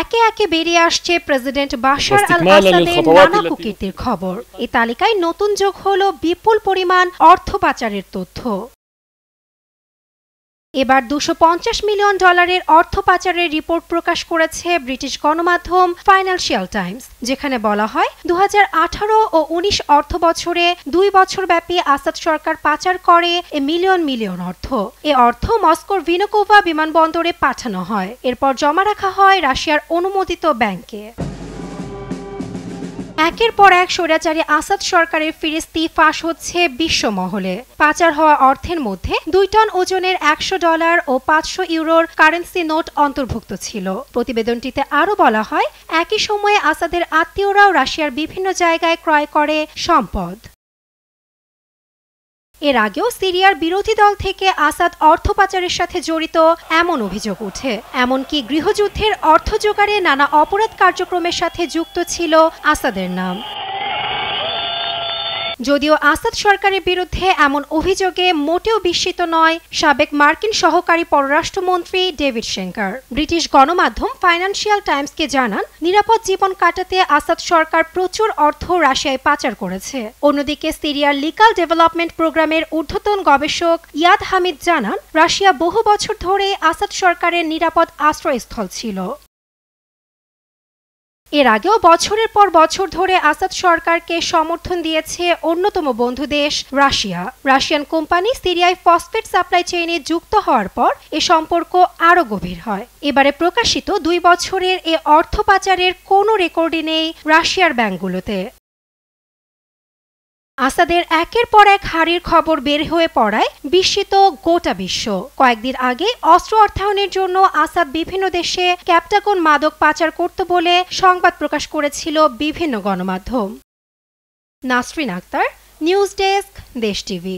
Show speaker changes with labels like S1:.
S1: একে একে বেরিয়ে আসছে প্রেসিডেন্ট বাশার আল আসাদের নানা কুকীর্তির খবর। এই তালিকায় নতুন যোগ হলো বিপুল পরিমাণ অর্থ পাচারের তথ্য। এবার $250 মিলিয়ন অর্থ পাচারের রিপোর্ট প্রকাশ করেছে ব্রিটিশ গণমাধ্যম ফাইন্যান্সিয়াল টাইমস, যেখানে বলা হয় 2018 ও 19 অর্থ বছরে 2 বছরব্যাপী আসাদ সরকার পাচার করে মিলিয়ন অর্থ। এ অর্থ মস্কোর ভিনুকোভা বিমানবন্দরে পাঠানো হয়, এরপর জমা রাখা হয় রাশিয়ার অনুমোদিত ব্যাংকে। একের পর এক স্বৈরাচারী আসাদ সরকারের ফিরিস্তি ফাঁস হচ্ছে বিশ্বমহলে। পাচার হওয়া অর্থের মধ্যে 2 টন ওজনের $100 ও 500 ইউরোর কারেন্সি নোট অন্তর্ভুক্ত ছিল। প্রতিবেদনটিতে আরও বলা হয়, একই সময়ে আসাদের আত্মীয়রাও রাশিয়ার বিভিন্ন জায়গায় ক্রয় করে সম্পদ। এর আগেও সিরিয়ার বিরোধী দল থেকে আসাদ অর্থ পাচারের সাথে জড়িত এমন অভিযোগ ওঠে। এমনকি গৃহযুদ্ধের অর্থ জোগাড়ে নানা অপরাধ কার্যক্রমের সাথে যুক্ত ছিল আসাদের নাম। যদিও আসাদ সরকারের বিরুদ্ধে এমন অভিযোগে মোটেও বিস্মিত নয় সাবেক মার্কিন সহকারী পররাষ্ট্রমন্ত্রী ডেভিড শেঙ্কার। ব্রিটিশ গণমাধ্যম ফাইন্যান্সিয়াল টাইমসকে জানান, নিরাপদ জীবন কাটাতে আসাদ সরকার প্রচুর অর্থ রাশিয়ায় পাচার করেছে। অন্যদিকে সিরিয়ার লিগাল ডেভেলপমেন্ট প্রোগ্রামের ঊর্ধ্বতন গবেষক ইয়াদ হামিদ জানান, রাশিয়া বহু বছর ধরে আসাদ সরকারের নিরাপদ আশ্রয়স্থল ছিল। এর আগেও বছরের পর বছর ধরে আসাদ সরকারকে সমর্থন দিয়েছে অন্যতম বন্ধু দেশ রাশিয়া। রাশিয়ান কোম্পানি সিরিয়ায় ফসফেট সাপ্লাই চেইনে যুক্ত হওয়ার পর এ সম্পর্ক আরও গভীর হয়। এবারে প্রকাশিত 2 বছরের এ অর্থ পাচারের কোনো রেকর্ডই নেই রাশিয়ার ব্যাংকগুলোতে। আসাদের একের পর এক হারির খবর বের হয়ে পড়ায় বিস্মিত গোটা বিশ্ব। কয়েকদিন আগে অস্ত্র অর্থায়নের জন্য আসাদ বিভিন্ন দেশে ক্যাপটাগন মাদক পাচার করত বলে সংবাদ প্রকাশ করেছিল বিভিন্ন গণমাধ্যম। নাসরিন আক্তার, নিউজ ডেস্ক, দেশ টিভি।